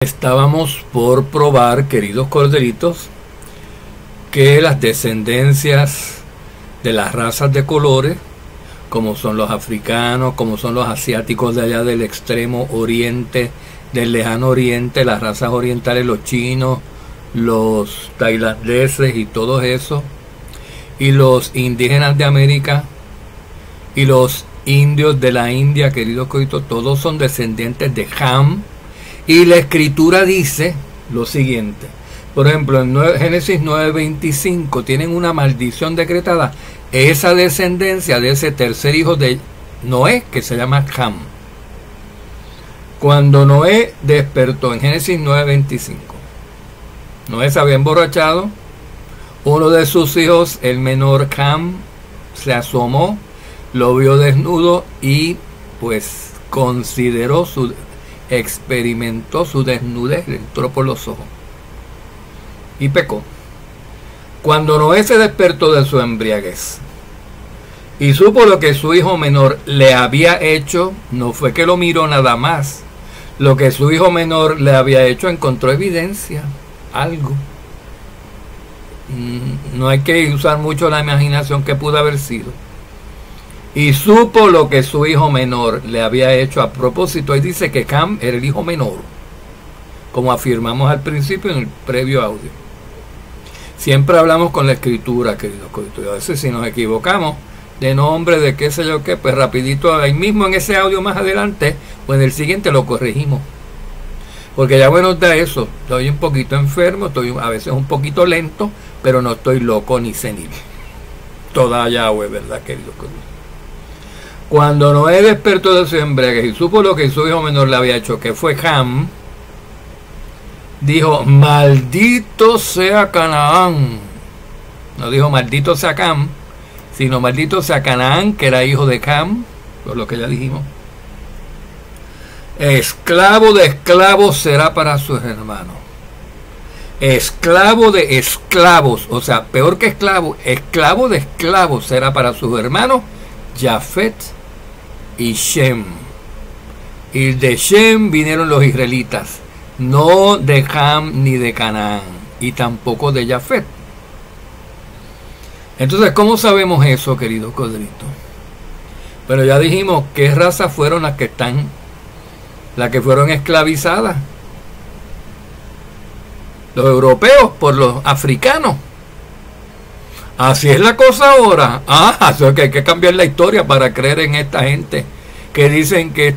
Estábamos por probar, queridos corderitos, que las descendencias de las razas de colores, como son los africanos, como son los asiáticos de allá del extremo oriente, del lejano oriente, las razas orientales, los chinos, los tailandeses y todos esos, y los indígenas de América, y los indios de la India, queridos corderitos, todos son descendientes de Ham. Y la escritura dice lo siguiente. Por ejemplo, en Génesis 9:25 tienen una maldición decretada. Esa descendencia de ese tercer hijo de Noé, que se llama Ham. Cuando Noé despertó, en Génesis 9:25, Noé se había emborrachado. Uno de sus hijos, el menor Ham, se lo vio desnudo y pues experimentó su desnudez, le entró por los ojos y pecó. Cuando Noé se despertó de su embriaguez y supo lo que su hijo menor le había hecho, no fue que lo miró nada más, lo que su hijo menor le había hecho, encontró evidencia, algo. No hay que usar mucho la imaginación, que pudo haber sido. Y supo lo que su hijo menor le había hecho a propósito. Y dice que Ham era el hijo menor, como afirmamos al principio en el previo audio. Siempre hablamos con la escritura, queridos coditos. A veces si nos equivocamos de nombre, de qué sé yo qué, pues rapidito, ahí mismo en ese audio más adelante, o en el siguiente lo corregimos. Porque ya bueno da eso. Estoy un poquito enfermo, estoy a veces un poquito lento, pero no estoy loco ni senil. Toda Yahweh, ¿verdad, queridos coditos? Cuando Noé despertó de su embriaguez y supo lo que su hijo menor le había hecho, que fue Ham, dijo: maldito sea Canaán. No dijo maldito sea Cam, sino maldito sea Canaán, que era hijo de Ham, por lo que ya dijimos. Esclavo de esclavos será para sus hermanos. Esclavo de esclavos, o sea, peor que esclavo, esclavo de esclavos será para sus hermanos Jafet y Shem. Y de Shem vinieron los israelitas, no de Ham ni de Canaán, y tampoco de Jafet. Entonces, ¿cómo sabemos eso, queridos corderitos? Pero ya dijimos qué razas fueron las que fueron esclavizadas. Los europeos por los africanos. Así es la cosa ahora. Eso es que hay que cambiar la historia para creer en esta gente que dicen que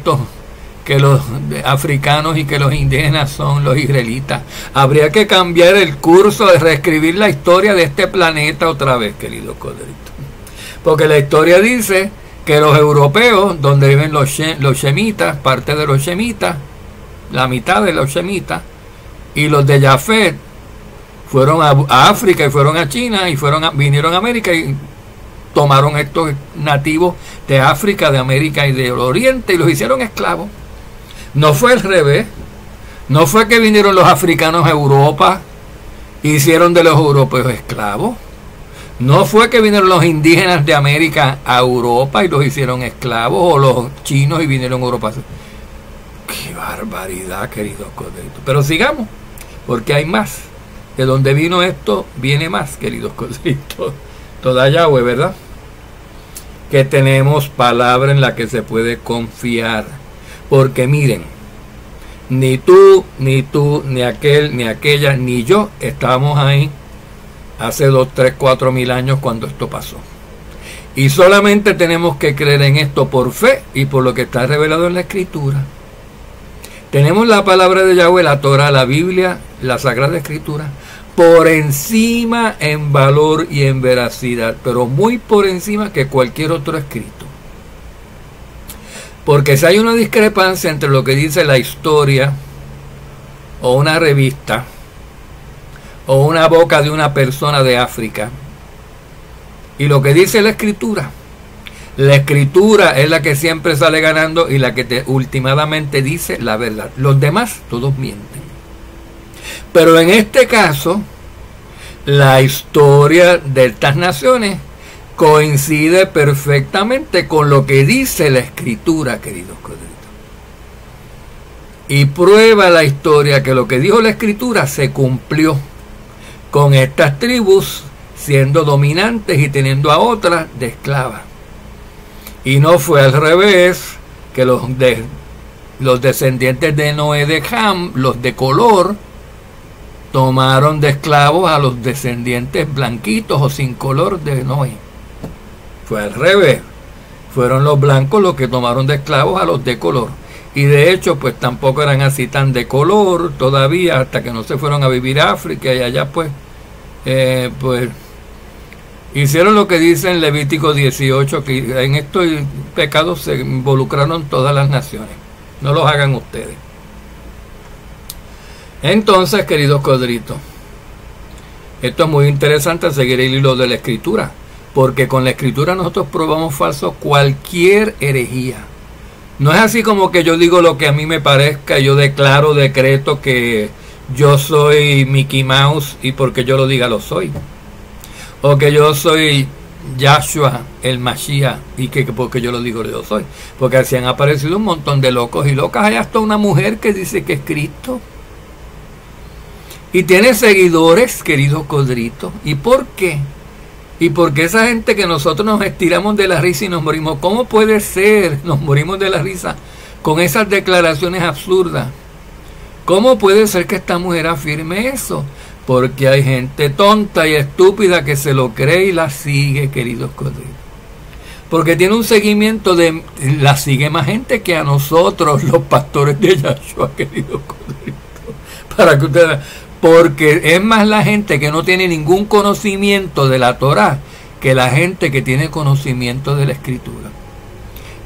los africanos y que los indígenas son los israelitas. Habría que cambiar el curso, de reescribir la historia de este planeta otra vez, queridos corderitos. Porque la historia dice que los europeos, donde viven los shemitas, parte de los shemitas, la mitad de los shemitas, y los de Jafet, fueron a África y fueron a China y vinieron a América y tomaron estos nativos de África, de América y del Oriente y los hicieron esclavos. No fue al revés. No fue que vinieron los africanos a Europa e hicieron de los europeos esclavos. No fue que vinieron los indígenas de América a Europa y los hicieron esclavos, o los chinos y vinieron a Europa. ¡Qué barbaridad, queridos corderitos! Pero sigamos, porque hay más. De donde vino esto, viene más, queridos corderitos. Toda Yahweh, ¿verdad? Que tenemos palabra en la que se puede confiar. Porque miren, ni tú, ni aquel, ni aquella, ni yo estábamos ahí hace 2, 3, 4 mil años cuando esto pasó. Y solamente tenemos que creer en esto por fe y por lo que está revelado en la Escritura. Tenemos la palabra de Yahweh, la Torah, la Biblia, la Sagrada Escritura, por encima en valor y en veracidad, pero muy por encima que cualquier otro escrito. Porque si hay una discrepancia entre lo que dice la historia, o una revista, o una boca de una persona de África, y lo que dice la Escritura es la que siempre sale ganando y la que últimamente dice la verdad. Los demás, todos mienten. Pero en este caso, la historia de estas naciones coincide perfectamente con lo que dice la Escritura, queridos corderitos. Y prueba la historia que lo que dijo la Escritura se cumplió con estas tribus siendo dominantes y teniendo a otras de esclavas. Y no fue al revés, que los descendientes de Noé de Ham, los de color, tomaron de esclavos a los descendientes blanquitos o sin color de Noé. Fue al revés. Fueron los blancos los que tomaron de esclavos a los de color. Y de hecho, pues tampoco eran así tan de color todavía, hasta que no se fueron a vivir a África, y allá pues hicieron lo que dice en Levítico 18, que en estos pecados se involucraron todas las naciones. No los hagan ustedes. Entonces, queridos codritos, esto es muy interesante, seguir el hilo de la Escritura, porque con la Escritura nosotros probamos falso cualquier herejía. No es así como que yo digo lo que a mí me parezca, yo declaro, decreto que yo soy Mickey Mouse y porque yo lo diga lo soy. O que yo soy Yahshua, el Mashiach, y que porque yo lo digo yo soy. Porque así han aparecido un montón de locos y locas. Hay hasta una mujer que dice que es Cristo. Y tiene seguidores, queridos codritos. ¿Y por qué? Y porque esa gente que nosotros nos estiramos de la risa y nos morimos, ¿cómo puede ser? Nos morimos de la risa con esas declaraciones absurdas. ¿Cómo puede ser que esta mujer afirme eso? Porque hay gente tonta y estúpida que se lo cree y la sigue, queridos codritos. Porque tiene un seguimiento la sigue más gente que a nosotros, los pastores de Yahshua, queridos codritos. Para que ustedes... Porque es más la gente que no tiene ningún conocimiento de la Torá que la gente que tiene conocimiento de la Escritura.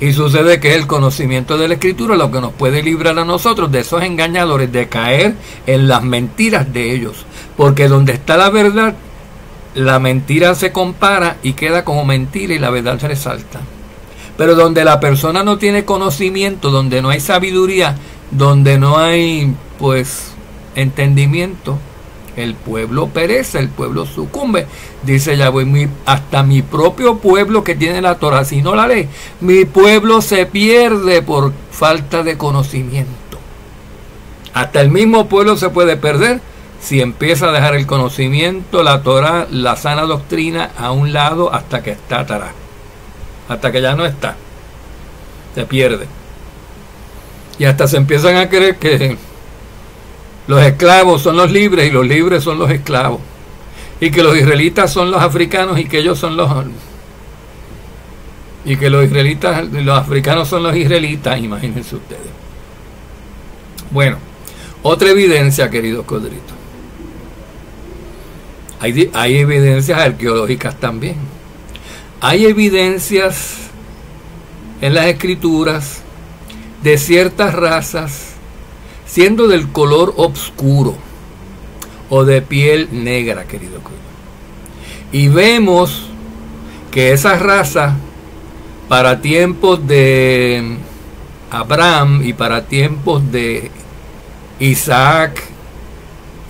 Y sucede que el conocimiento de la Escritura es lo que nos puede librar a nosotros de esos engañadores, de caer en las mentiras de ellos. Porque donde está la verdad, la mentira se compara y queda como mentira y la verdad resalta. Pero donde la persona no tiene conocimiento, donde no hay sabiduría, donde no hay, pues, entendimiento, el pueblo perece, el pueblo sucumbe. Dice Yahweh, hasta mi propio pueblo que tiene la Torah, si no la lee, mi pueblo se pierde por falta de conocimiento. Hasta el mismo pueblo se puede perder si empieza a dejar el conocimiento, la Torah, la sana doctrina a un lado hasta que está atrás, hasta que ya no está, se pierde. Y hasta se empiezan a creer que los esclavos son los libres y los libres son los esclavos. Y que los israelitas son los africanos y que ellos son los... Y que los africanos son los israelitas, imagínense ustedes. Bueno, otra evidencia, queridos codritos. Hay evidencias arqueológicas también. Hay evidencias en las escrituras de ciertas razas siendo del color oscuro o de piel negra, querido. Y vemos que esas razas, para tiempos de Abraham y para tiempos de Isaac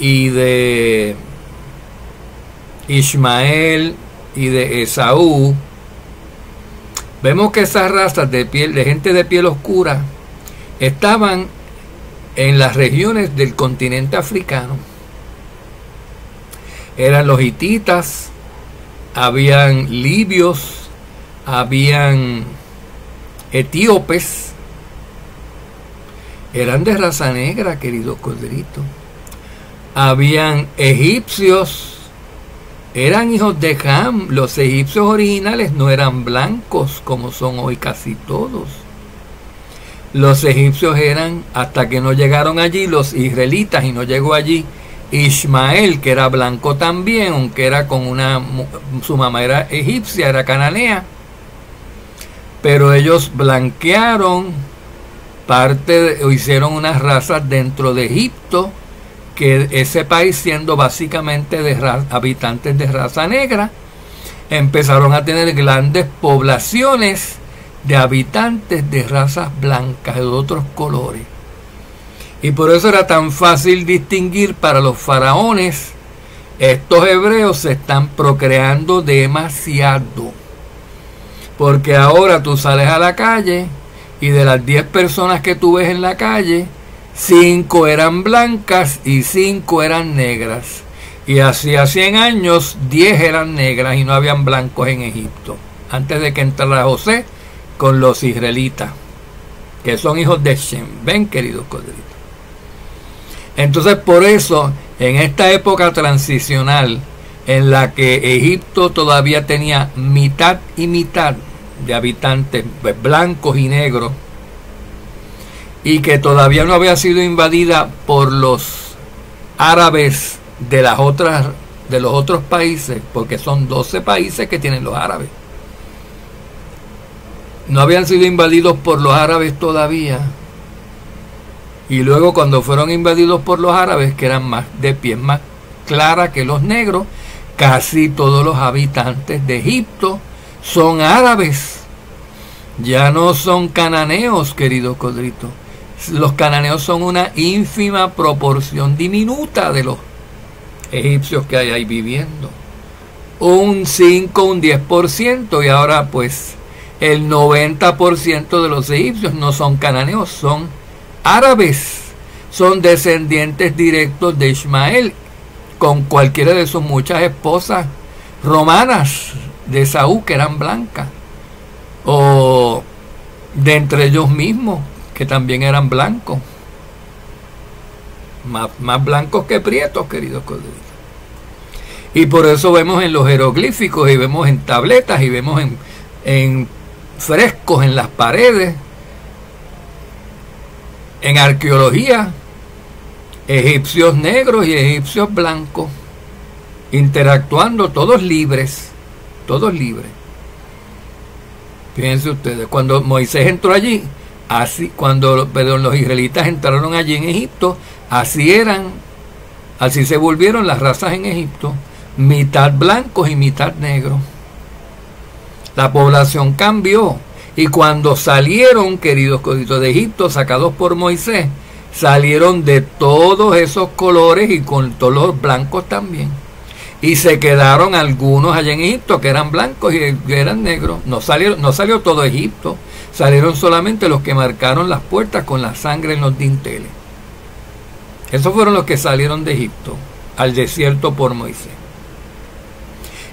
y de Ismael y de Esaú, vemos que esas razas de gente de piel oscura estaban en las regiones del continente africano. Eran los hititas, habían libios, habían etíopes, eran de raza negra, querido codrito. Habían egipcios, eran hijos de Ham. Los egipcios originales no eran blancos como son hoy casi todos. Los egipcios eran, hasta que no llegaron allí los israelitas, y no llegó allí Ismael, que era blanco también, aunque era con su mamá era egipcia, era cananea, pero ellos blanquearon o hicieron unas razas dentro de Egipto, que ese país, siendo básicamente habitantes de raza negra, empezaron a tener grandes poblaciones de habitantes de razas blancas, de otros colores. Y por eso era tan fácil distinguir para los faraones: estos hebreos se están procreando demasiado. Porque ahora tú sales a la calle y de las 10 personas que tú ves en la calle, 5 eran blancas y 5 eran negras. Y hacía 100 años 10 eran negras y no habían blancos en Egipto, antes de que entrara José con los israelitas, que son hijos de Shem. Ven, queridos codritos. Entonces, por eso, en esta época transicional, en la que Egipto todavía tenía mitad y mitad de habitantes, pues, blancos y negros, y que todavía no había sido invadida por los árabes de los otros países, porque son 12 países que tienen los árabes. No habían sido invadidos por los árabes todavía. Y luego, cuando fueron invadidos por los árabes, que eran más de piel más clara que los negros, casi todos los habitantes de Egipto son árabes. Ya no son cananeos, queridos codritos. Los cananeos son una ínfima proporción diminuta de los egipcios que hay ahí viviendo. Un 5, un 10%, y ahora pues el 90% de los egipcios no son cananeos, son árabes, son descendientes directos de Ismael, con cualquiera de sus muchas esposas romanas de Saúl, que eran blancas, o de entre ellos mismos, que también eran blancos, más blancos que prietos, queridos codritos. Y por eso vemos en los jeroglíficos, y vemos en tabletas, y vemos en frescos en las paredes, en arqueología, egipcios negros y egipcios blancos interactuando, todos libres, todos libres. Fíjense ustedes, cuando Moisés entró allí, así, los israelitas entraron allí en Egipto, así se volvieron las razas en Egipto, mitad blancos y mitad negros. La población cambió, y cuando salieron, queridos coditos, de Egipto, sacados por Moisés, salieron de todos esos colores y con todos los blancos también. Y se quedaron algunos allá en Egipto que eran blancos y que eran negros. No salió todo Egipto, salieron solamente los que marcaron las puertas con la sangre en los dinteles. Esos fueron los que salieron de Egipto al desierto por Moisés.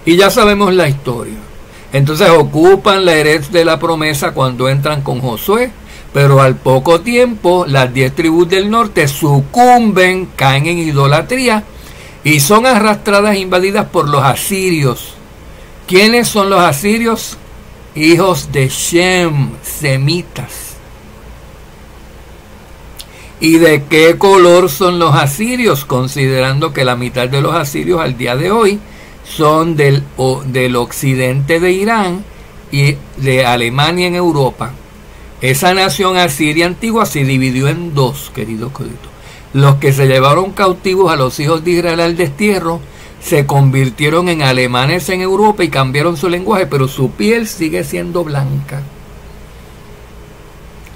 Y ya sabemos la historia. Entonces ocupan la Eretz de la promesa cuando entran con Josué, pero al poco tiempo las 10 tribus del norte sucumben, caen en idolatría y son arrastradas e invadidas por los asirios. ¿Quiénes son los asirios? Hijos de Shem, semitas. ¿Y de qué color son los asirios? Considerando que la mitad de los asirios al día de hoy son del occidente de Irán y de Alemania en Europa. Esa nación asiria antigua se dividió en dos, queridos coditos. Los que se llevaron cautivos a los hijos de Israel al destierro se convirtieron en alemanes en Europa y cambiaron su lenguaje, pero su piel sigue siendo blanca.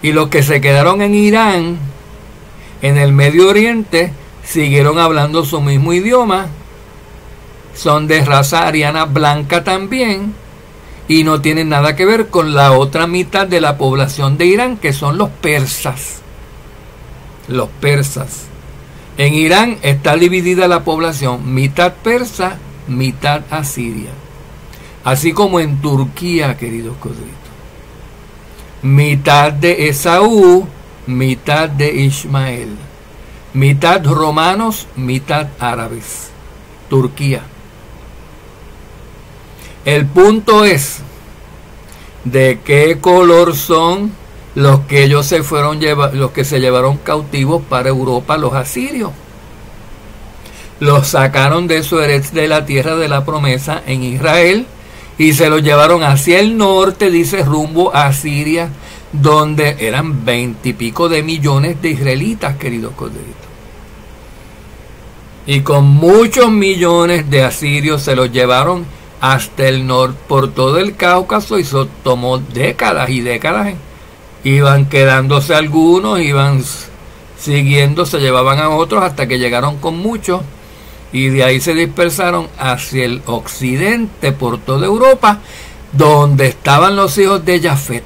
Y los que se quedaron en Irán, en el Medio Oriente, siguieron hablando su mismo idioma, son de raza ariana blanca también, y no tienen nada que ver con la otra mitad de la población de Irán, que son los persas. Los persas. En Irán está dividida la población, mitad persa, mitad asiria. Así como en Turquía, queridos codritos. Mitad de Esaú, mitad de Ismael. Mitad romanos, mitad árabes. Turquía. El punto es de qué color son los que ellos los que se llevaron cautivos para Europa, los asirios. Los sacaron de su Eretz, de la tierra de la promesa en Israel, y se los llevaron hacia el norte, dice, rumbo a Siria, donde eran 20 y pico de millones de israelitas, queridos codritos. Y con muchos millones de asirios se los llevaron hasta el norte, por todo el Cáucaso, y eso tomó décadas y décadas. Iban quedándose algunos, iban siguiendo, se llevaban a otros hasta que llegaron con muchos, y de ahí se dispersaron hacia el occidente por toda Europa, donde estaban los hijos de Jafet.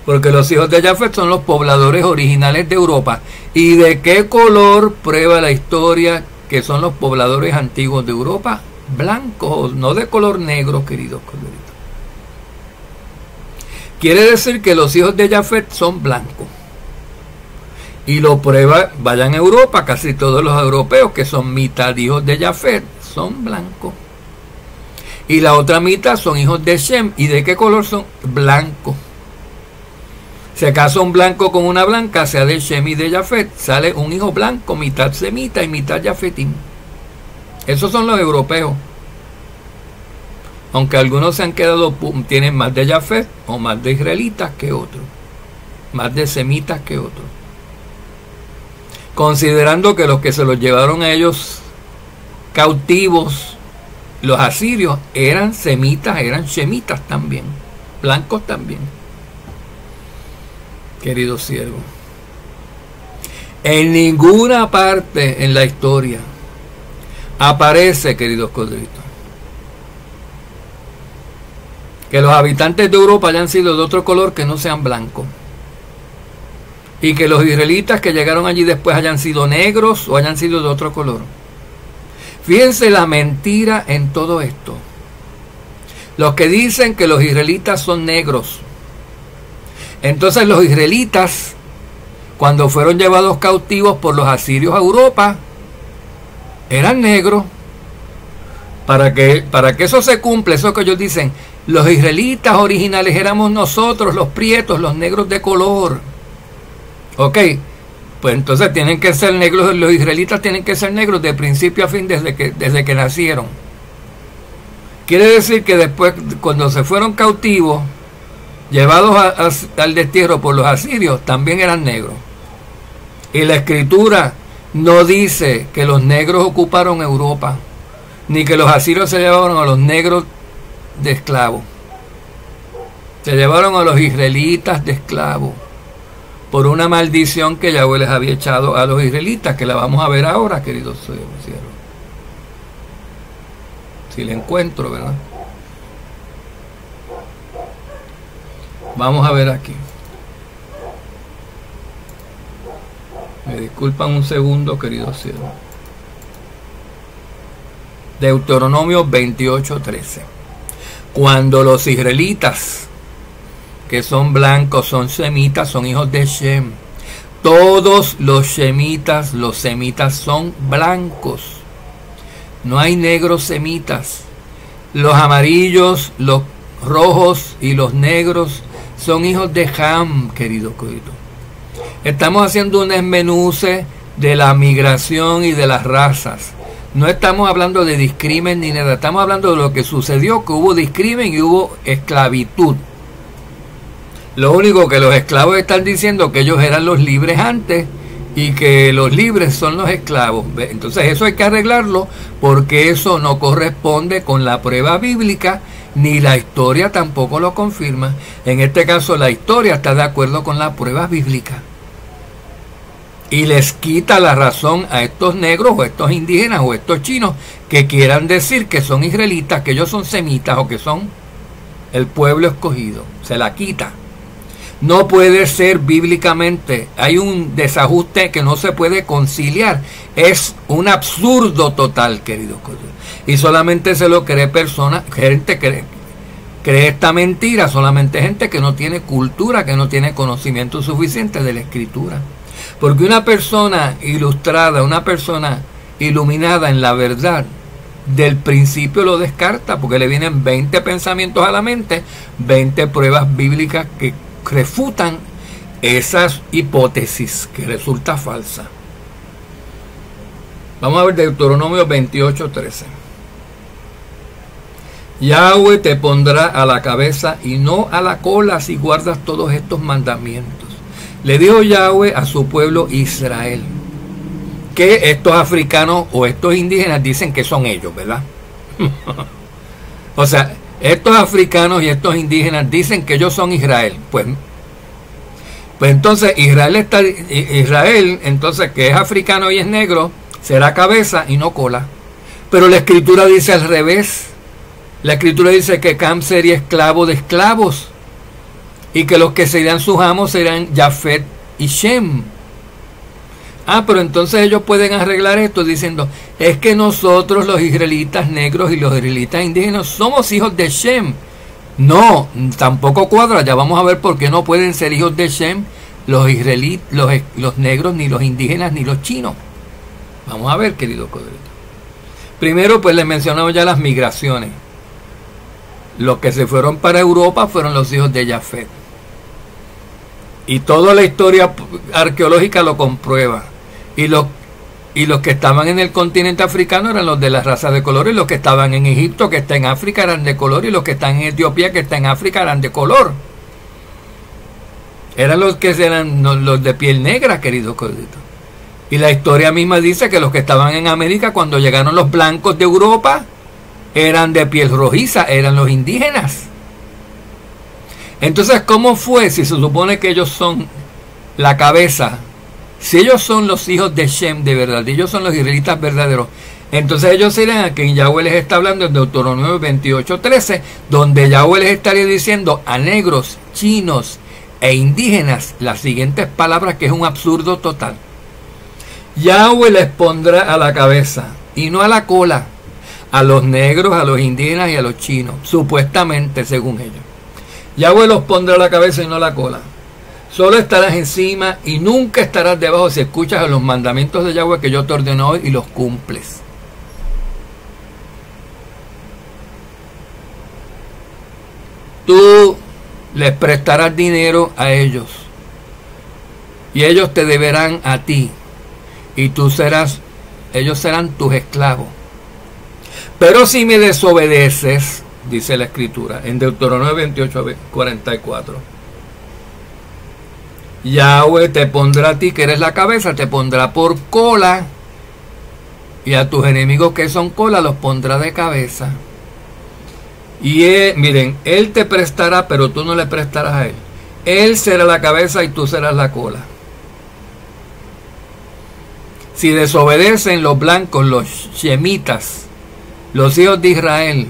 Porque los hijos de Jafet son los pobladores originales de Europa. ¿Y de qué color prueba la historia que son los pobladores antiguos de Europa? Blancos, no de color negro, queridos corderitos. Quiere decir que los hijos de Jafet son blancos. Y lo prueba, vayan a Europa, casi todos los europeos que son mitad hijos de Jafet son blancos. Y la otra mitad son hijos de Shem. ¿Y de qué color son? Blancos. Se casa un blanco con una blanca, sea de Shem y de Jafet, sale un hijo blanco, mitad semita y mitad jafetín. Esos son los europeos. Aunque algunos se han quedado, tienen más de Jafet o más de israelitas que otros. Más de semitas que otros. Considerando que los que se los llevaron a ellos cautivos, los asirios, eran semitas, eran shemitas también, blancos también. Queridos siervos, en ninguna parte en la historia aparece, queridos corderitos, que los habitantes de Europa hayan sido de otro color que no sean blancos. Y que los israelitas que llegaron allí después hayan sido negros o hayan sido de otro color. Fíjense la mentira en todo esto. Los que dicen que los israelitas son negros. Entonces los israelitas, cuando fueron llevados cautivos por los asirios a Europa, eran negros. Para que eso se cumpla, eso que ellos dicen, los israelitas originales éramos nosotros, los prietos, los negros de color. Ok, pues entonces tienen que ser negros, los israelitas tienen que ser negros de principio a fin desde que nacieron. Quiere decir que después, cuando se fueron cautivos, llevados al destierro por los asirios, también eran negros. Y la escritura no dice que los negros ocuparon Europa, ni que los asirios se llevaron a los negros de esclavos. Se llevaron a los israelitas de esclavos, por una maldición que Yahweh les había echado a los israelitas, que la vamos a ver ahora, queridos siervos. Si la encuentro, ¿verdad? Vamos a ver aquí. Me disculpan un segundo, queridos siervos. Deuteronomio 28:13. Cuando los israelitas, que son blancos, son semitas, son hijos de Shem. Todos los shemitas, los semitas son blancos. No hay negros semitas. Los amarillos, los rojos y los negros son hijos de Ham, querido. Estamos haciendo un esmenuce de la migración y de las razas. No estamos hablando de discrimen ni nada. Estamos hablando de lo que sucedió, que hubo discrimen y hubo esclavitud. Lo único que los esclavos están diciendo que ellos eran los libres antes y que los libres son los esclavos. Entonces eso hay que arreglarlo, porque eso no corresponde con la prueba bíblica, ni la historia tampoco lo confirma. En este caso la historia está de acuerdo con la prueba bíblica y les quita la razón a estos negros o estos indígenas o estos chinos que quieran decir que son israelitas, que ellos son semitas o que son el pueblo escogido. Se la quita. No puede ser bíblicamente. Hay un desajuste que no se puede conciliar. Es un absurdo total, queridos. Y solamente se lo cree personas, gente que cree esta mentira, solamente gente que no tiene cultura, que no tiene conocimiento suficiente de la escritura. Porque una persona ilustrada, una persona iluminada en la verdad, del principio lo descarta, porque le vienen 20 pensamientos a la mente, 20 pruebas bíblicas que refutan esas hipótesis que resulta falsa. Vamos a ver Deuteronomio 28:13. Yahweh te pondrá a la cabeza y no a la cola si guardas todos estos mandamientos. Le dijo Yahweh a su pueblo Israel, que estos africanos o estos indígenas dicen que son ellos, ¿verdad? O sea, estos africanos y estos indígenas dicen que ellos son Israel. Pues entonces Israel, entonces, que es africano y es negro, será cabeza y no cola. Pero la escritura dice al revés. La escritura dice que Cam sería esclavo de esclavos y que los que serían sus amos serán Jafet y Shem. Pero entonces ellos pueden arreglar esto diciendo, es que nosotros los israelitas negros y los israelitas indígenas somos hijos de Shem. No, tampoco cuadra. Ya vamos a ver por qué no pueden ser hijos de Shem los israelitas, los negros, ni los indígenas, ni los chinos. Vamos a ver, querido Codrito. Primero, pues les mencionamos ya las migraciones. Los que se fueron para Europa fueron los hijos de Jafet. Y toda la historia arqueológica lo comprueba. Y los que estaban en el continente africano eran los de las razas de color, y los que estaban en Egipto, que está en África, eran de color, y los que están en Etiopía, que está en África, eran de color. Eran los que eran los de piel negra, querido Codito. Y la historia misma dice que los que estaban en América, cuando llegaron los blancos de Europa, eran de piel rojiza, eran los indígenas. Entonces, ¿cómo fue si se supone que ellos son la cabeza? Si ellos son los hijos de Shem de verdad, ellos son los israelitas verdaderos, entonces ellos serían a quien Yahweh les está hablando en Deuteronomio 28:13, donde Yahweh les estaría diciendo a negros, chinos e indígenas las siguientes palabras, que es un absurdo total. Yahweh les pondrá a la cabeza y no a la cola a los negros, a los indígenas y a los chinos, supuestamente, según ellos. Yahweh los pondrá a la cabeza y no a la cola. Solo estarás encima y nunca estarás debajo si escuchas a los mandamientos de Yahweh que yo te ordeno hoy y los cumples. Tú les prestarás dinero a ellos y ellos te deberán a ti, y ellos serán tus esclavos. Pero si me desobedeces, dice la escritura en Deuteronomio 28:44, Yahweh te pondrá a ti, que eres la cabeza, te pondrá por cola, y a tus enemigos que son cola los pondrá de cabeza. Y miren, él te prestará, pero tú no le prestarás a él. Él será la cabeza y tú serás la cola. Si desobedecen los blancos, los shemitas, los hijos de Israel,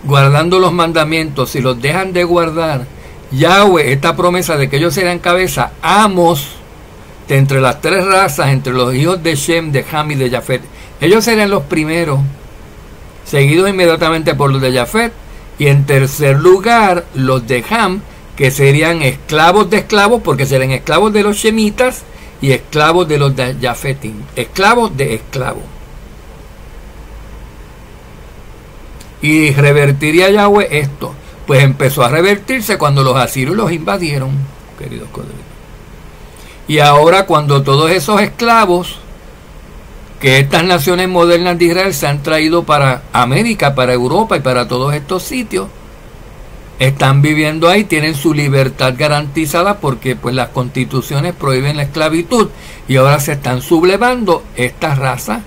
guardando los mandamientos, si los dejan de guardar, Yahweh, esta promesa de que ellos serán cabeza, amos de entre las tres razas, entre los hijos de Shem, de Ham y de Jafet, ellos serían los primeros, seguidos inmediatamente por los de Jafet, y en tercer lugar los de Ham, que serían esclavos de esclavos, porque serían esclavos de los shemitas y esclavos de los de Jafetim, esclavos de esclavos. Y revertiría Yahweh esto. Pues empezó a revertirse cuando los asirios los invadieron, queridos Codritos. Y ahora, cuando todos esos esclavos que estas naciones modernas de Israel se han traído para América, para Europa y para todos estos sitios, están viviendo ahí, tienen su libertad garantizada, porque pues las constituciones prohíben la esclavitud, y ahora se están sublevando estas razas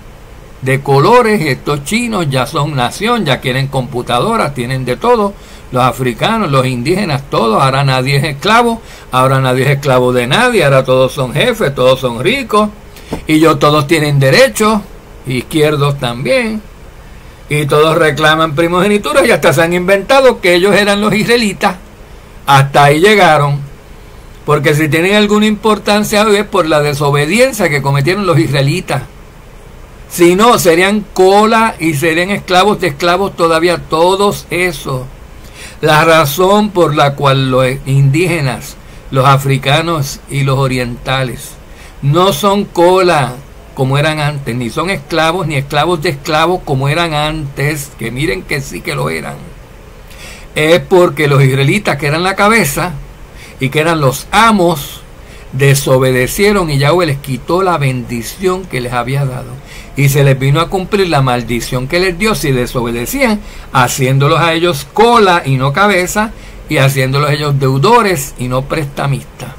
de colores. Estos chinos ya son nación, ya quieren computadoras, tienen de todo. Los africanos, los indígenas, todos. Ahora nadie es esclavo, ahora nadie es esclavo de nadie, ahora todos son jefes, todos son ricos, y todos tienen derechos, izquierdos también, y todos reclaman primogenitura, y hasta se han inventado que ellos eran los israelitas. Hasta ahí llegaron, porque si tienen alguna importancia hoy es por la desobediencia que cometieron los israelitas. Si no, serían cola y serían esclavos de esclavos todavía, todos esos. La razón por la cual los indígenas, los africanos y los orientales no son cola como eran antes, ni son esclavos ni esclavos de esclavos como eran antes, que miren que sí que lo eran, es porque los israelitas, que eran la cabeza y que eran los amos, desobedecieron, y Yahweh les quitó la bendición que les había dado, y se les vino a cumplir la maldición que les dio si desobedecían, haciéndolos a ellos cola y no cabeza, y haciéndolos a ellos deudores y no prestamistas,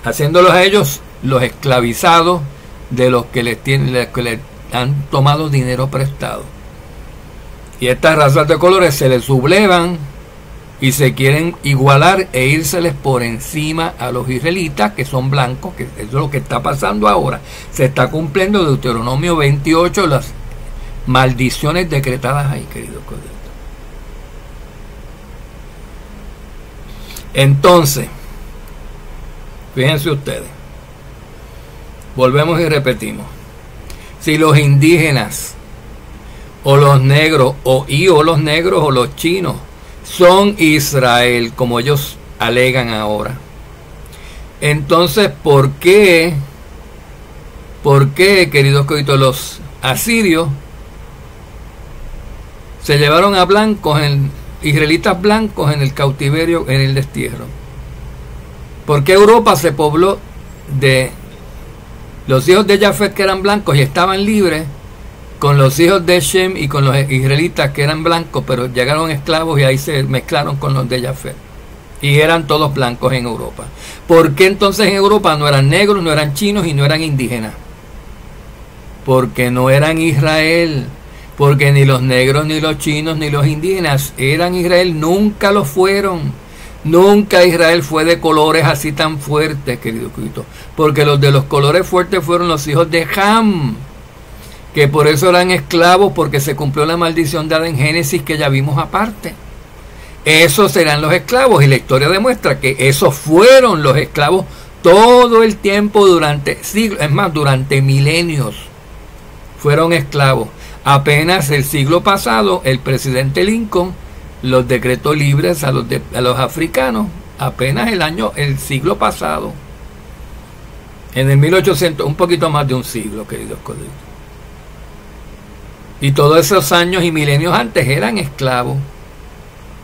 haciéndolos a ellos los esclavizados de los que les han tomado dinero prestado. Y estas razas de colores se les sublevan y se quieren igualar e írseles por encima a los israelitas, que son blancos, que eso es lo que está pasando ahora. Se está cumpliendo Deuteronomio 28, las maldiciones decretadas ahí, queridos. Entonces, fíjense ustedes, volvemos y repetimos, si los indígenas o los negros o los negros o los chinos son Israel, como ellos alegan ahora, entonces ¿por qué, queridos coitos, los asirios se llevaron a blancos, israelitas blancos en el cautiverio, en el destierro? ¿Por qué Europa se pobló de los hijos de Jafet, que eran blancos y estaban libres, con los hijos de Shem y con los israelitas que eran blancos, pero llegaron esclavos y ahí se mezclaron con los de Jafet? Y eran todos blancos en Europa. ¿Por qué entonces en Europa no eran negros, no eran chinos y no eran indígenas? Porque no eran Israel. Porque ni los negros, ni los chinos, ni los indígenas eran Israel. Nunca lo fueron. Nunca Israel fue de colores así tan fuertes, querido Cristo. Porque los de los colores fuertes fueron los hijos de Ham, que por eso eran esclavos, porque se cumplió la maldición dada en Génesis, que ya vimos aparte. Esos serán los esclavos, y la historia demuestra que esos fueron los esclavos todo el tiempo, durante siglos, es más, durante milenios fueron esclavos. Apenas el siglo pasado el presidente Lincoln los decretó libres a los africanos, apenas el siglo pasado, en el 1800, un poquito más de un siglo, queridos colegas. Y todos esos años y milenios antes eran esclavos,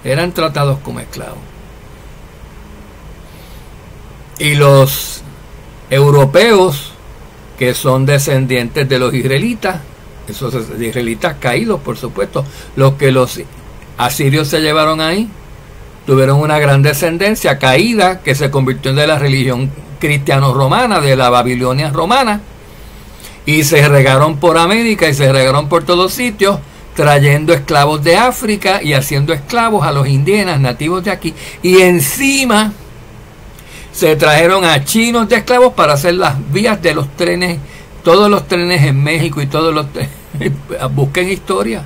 eran tratados como esclavos. Y los europeos, que son descendientes de los israelitas, esos israelitas caídos, por supuesto, los que los asirios se llevaron ahí, tuvieron una gran descendencia caída que se convirtió en la religión cristiano-romana, de la Babilonia romana, y se regaron por América y se regaron por todos sitios, trayendo esclavos de África y haciendo esclavos a los indígenas nativos de aquí, y encima se trajeron a chinos de esclavos para hacer las vías de los trenes, todos los trenes en México y todos los busquen historia.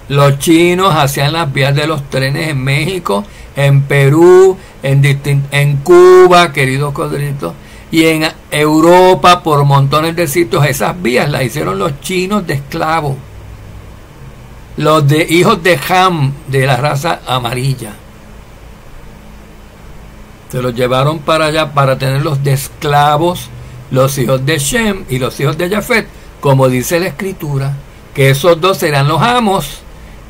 Los chinos hacían las vías de los trenes en México, en Perú, en Cuba, queridos codritos, y en Europa, por montones de sitios. Esas vías las hicieron los chinos de esclavos, los de hijos de Ham, de la raza amarilla. Se los llevaron para allá para tenerlos de esclavos, los hijos de Shem y los hijos de Jafet, como dice la escritura, que esos dos serán los amos,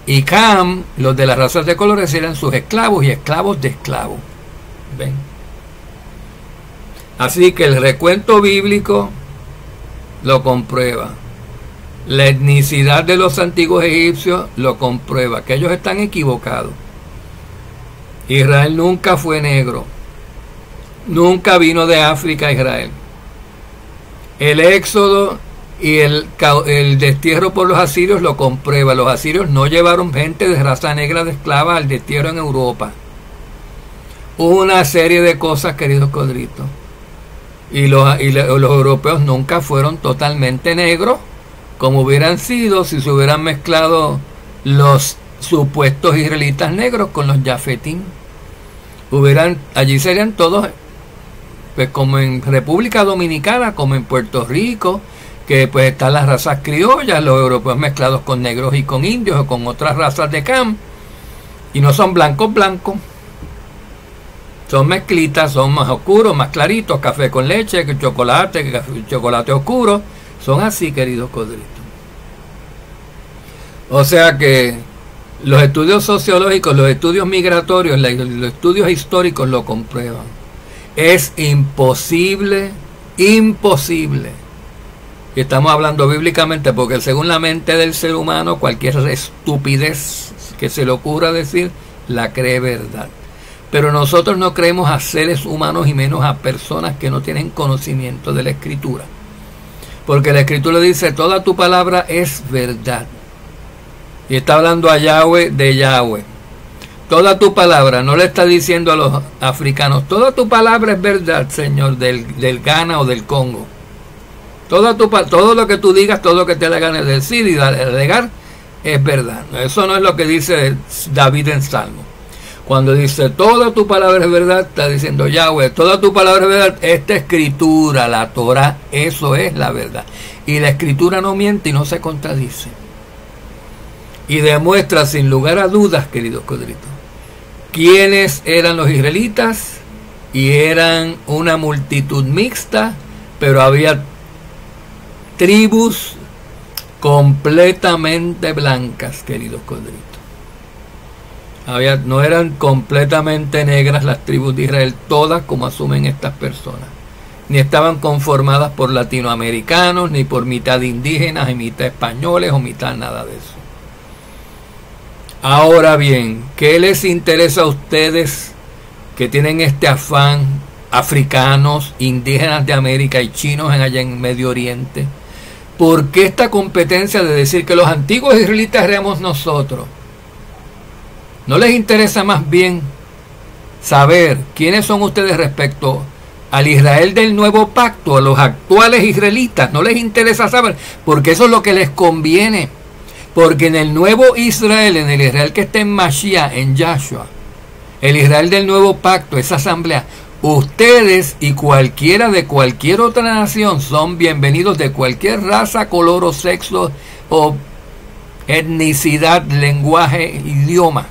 y Ham, los de las razas de colores, eran sus esclavos y esclavos de esclavos. ¿Ven? Así que el recuento bíblico lo comprueba. La etnicidad de los antiguos egipcios lo comprueba, que ellos están equivocados. Israel nunca fue negro. Nunca vino de África a Israel. El éxodo y el destierro por los asirios lo comprueba. Los asirios no llevaron gente de raza negra de esclava al destierro en Europa. Una serie de cosas, queridos codritos. Y los europeos nunca fueron totalmente negros, como hubieran sido si se hubieran mezclado los supuestos israelitas negros con los jafetín. Allí serían todos, pues, como en República Dominicana, como en Puerto Rico, que pues están las razas criollas, los europeos mezclados con negros y con indios o con otras razas de Cam, y no son blancos, son mezclitas, son más oscuros, más claritos, café con leche, chocolate oscuro, son así, queridos codritos. O sea que los estudios sociológicos, los estudios migratorios, los estudios históricos lo comprueban. Es imposible, y estamos hablando bíblicamente, porque según la mente del ser humano, cualquier estupidez que se le ocurra decir, la cree verdad. Pero nosotros no creemos a seres humanos y menos a personas que no tienen conocimiento de la Escritura. Porque la Escritura dice, toda tu palabra es verdad. Y está hablando a Yahweh de Yahweh. Toda tu palabra, no le está diciendo a los africanos, toda tu palabra es verdad, Señor, del Ghana o del Congo. Todo lo que tú digas, todo lo que te le gane decir y alegar, es verdad. Eso no es lo que dice David en Salmo. Cuando dice toda tu palabra es verdad, está diciendo Yahweh, toda tu palabra es verdad. Esta escritura, la Torah, eso es la verdad. Y la escritura no miente y no se contradice. Y demuestra sin lugar a dudas, queridos codritos, quiénes eran los israelitas. Y eran una multitud mixta, pero había tribus completamente blancas, queridos codritos. No eran completamente negras las tribus de Israel, todas como asumen estas personas. Ni estaban conformadas por latinoamericanos, ni por mitad indígenas, y mitad españoles, o mitad nada de eso. Ahora bien, ¿qué les interesa a ustedes que tienen este afán, africanos, indígenas de América y chinos allá en Medio Oriente? ¿Por qué esta competencia de decir que los antiguos israelitas éramos nosotros? ¿No les interesa más bien saber quiénes son ustedes respecto al Israel del nuevo pacto, a los actuales israelitas? ¿No les interesa saber? Porque eso es lo que les conviene. Porque en el nuevo Israel, en el Israel que está en Mashiach, en Yahshua, el Israel del nuevo pacto, esa asamblea, ustedes y cualquiera de cualquier otra nación son bienvenidos, de cualquier raza, color o sexo o etnicidad, lenguaje, idioma.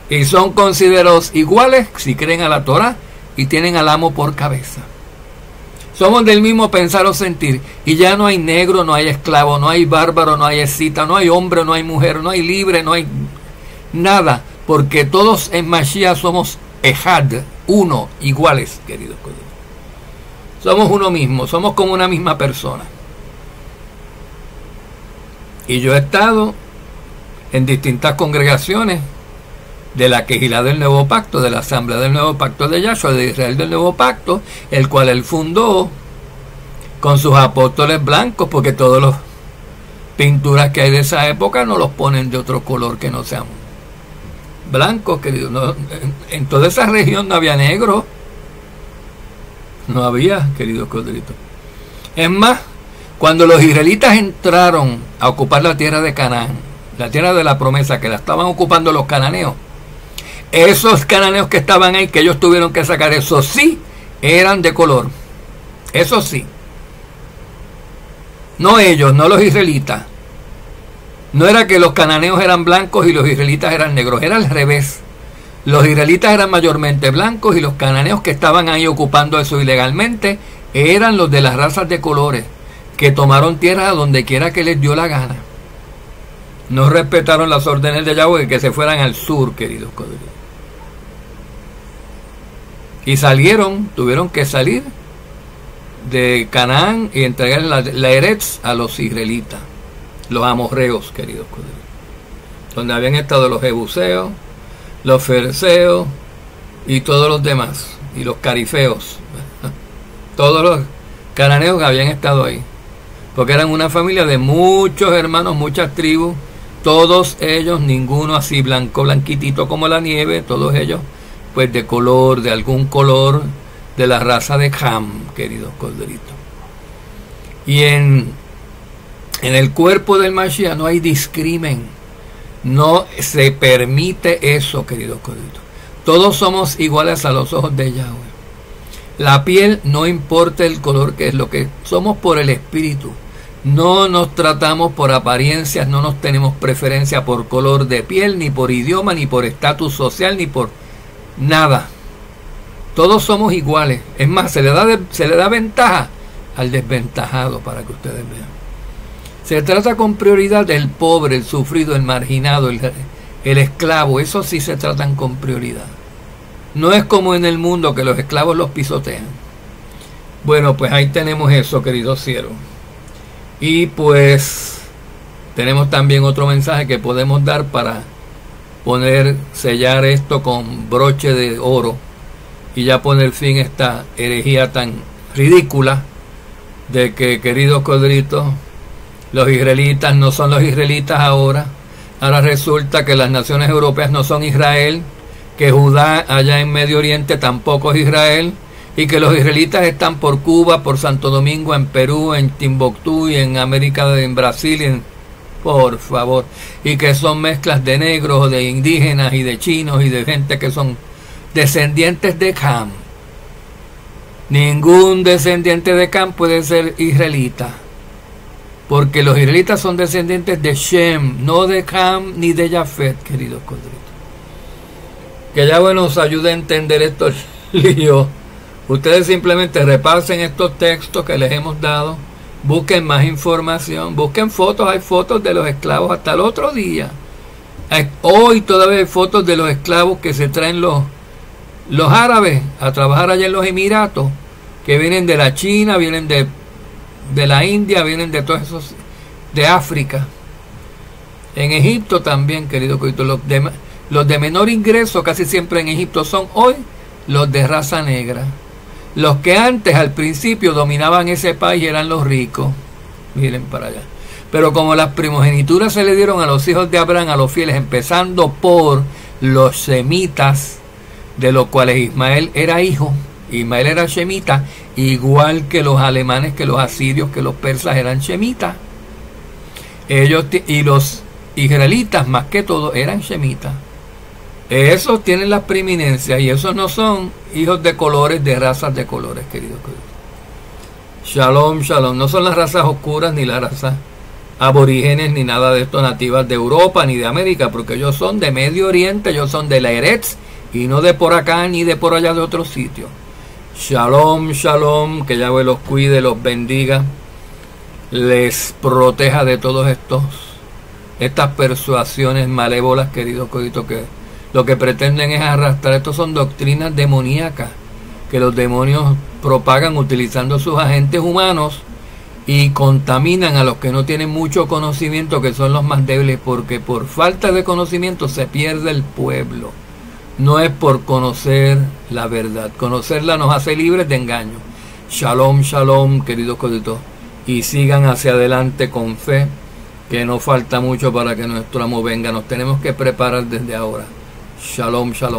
Y son considerados iguales si creen a la Torah y tienen al amo por cabeza. Somos del mismo pensar o sentir. Y ya no hay negro, no hay esclavo, no hay bárbaro, no hay escita, no hay hombre, no hay mujer, no hay libre, no hay nada. Porque todos en Mashiach somos Ejad, uno, iguales, queridos colegas. Somos uno mismo, somos como una misma persona. Y yo he estado en distintas congregaciones de la Quejilá del Nuevo Pacto, de la Asamblea del Nuevo Pacto de Yahshua, de Israel del Nuevo Pacto, el cual él fundó con sus apóstoles blancos, porque todas las pinturas que hay de esa época no los ponen de otro color que no sean blancos, queridos. No, en toda esa región no había negro, no había, queridos codritos. Es más, cuando los israelitas entraron a ocupar la tierra de Canaán, la tierra de la promesa, que la estaban ocupando los cananeos, esos cananeos que estaban ahí, que ellos tuvieron que sacar, eso sí, eran de color. Eso sí. No ellos, no los israelitas. No era que los cananeos eran blancos y los israelitas eran negros, era al revés. Los israelitas eran mayormente blancos y los cananeos que estaban ahí ocupando eso ilegalmente eran los de las razas de colores, que tomaron tierra a donde quiera que les dio la gana. No respetaron las órdenes de Yahweh, que se fueran al sur, queridos codritos. Y salieron, tuvieron que salir de Canaán y entregar la Eretz a los israelitas, los amorreos, queridos codritos, donde habían estado los jebuseos, los fereceos y todos los demás, y los carifeos, todos los cananeos que habían estado ahí, porque eran una familia de muchos hermanos, muchas tribus, todos ellos, ninguno así blanco, blanquitito como la nieve, todos ellos pues de color, de algún color de la raza de Ham, queridos corderitos. Y en el cuerpo del Mashiach no hay discrimen, no se permite eso, queridos corderitos. Todos somos iguales a los ojos de Yahweh. La piel no importa el color que es, lo que somos por el espíritu. No nos tratamos por apariencias, no nos tenemos preferencia por color de piel, ni por idioma, ni por estatus social, ni por nada. Todos somos iguales. Es más, se le da ventaja al desventajado, para que ustedes vean. Se trata con prioridad del pobre, el sufrido, el marginado, el esclavo. Eso sí se tratan con prioridad. No es como en el mundo que los esclavos los pisotean. Bueno, pues ahí tenemos eso, queridos siervos. Y pues tenemos también otro mensaje que podemos dar para sellar esto con broche de oro y ya poner fin a esta herejía tan ridícula de que, queridos codritos, los israelitas no son los israelitas ahora. Ahora resulta que las naciones europeas no son Israel, que Judá allá en Medio Oriente tampoco es Israel, y que los israelitas están por Cuba, por Santo Domingo, en Perú, en Timbuktu y en América, en Brasil, por favor, y que son mezclas de negros, de indígenas y de chinos y de gente que son descendientes de Cam. Ningún descendiente de Cam puede ser israelita, porque los israelitas son descendientes de Shem, no de Cam ni de Jafet, queridos codritos. Que Yahweh nos ayude a entender estos líos. Ustedes simplemente repasen estos textos que les hemos dado, busquen más información, busquen fotos, hay fotos de los esclavos hasta el otro día. Hoy todavía hay fotos de los esclavos que se traen los árabes a trabajar allá en los Emiratos, que vienen de la China, vienen de la India, vienen de todos esos, de África. En Egipto también, querido coito, los de menor ingreso casi siempre en Egipto son hoy los de raza negra. Los que antes al principio dominaban ese país eran los ricos. Miren para allá. Pero como las primogenituras se le dieron a los hijos de Abraham, a los fieles, empezando por los semitas, de los cuales Ismael era hijo, Ismael era shemita, igual que los alemanes, que los asirios, que los persas eran shemitas. Ellos y los israelitas, más que todo, eran shemitas. Esos tienen las preeminencias y esos no son hijos de colores, de razas de colores, queridos. Shalom, shalom. No son las razas oscuras ni las razas aborígenes ni nada de esto nativas de Europa ni de América, porque ellos son de Medio Oriente, ellos son de la Eretz y no de por acá ni de por allá de otro sitio. Shalom, shalom. Que Yahweh los cuide, los bendiga, les proteja de todos estas persuasiones malévolas, queridos coditos, que lo que pretenden es arrastrar. Estos son doctrinas demoníacas que los demonios propagan utilizando sus agentes humanos y contaminan a los que no tienen mucho conocimiento, que son los más débiles, porque por falta de conocimiento se pierde el pueblo. No es por conocer la verdad. Conocerla nos hace libres de engaño. Shalom, shalom, queridos coditos, y sigan hacia adelante con fe, que no falta mucho para que nuestro amo venga. Nos tenemos que preparar desde ahora. Shalom, shalom.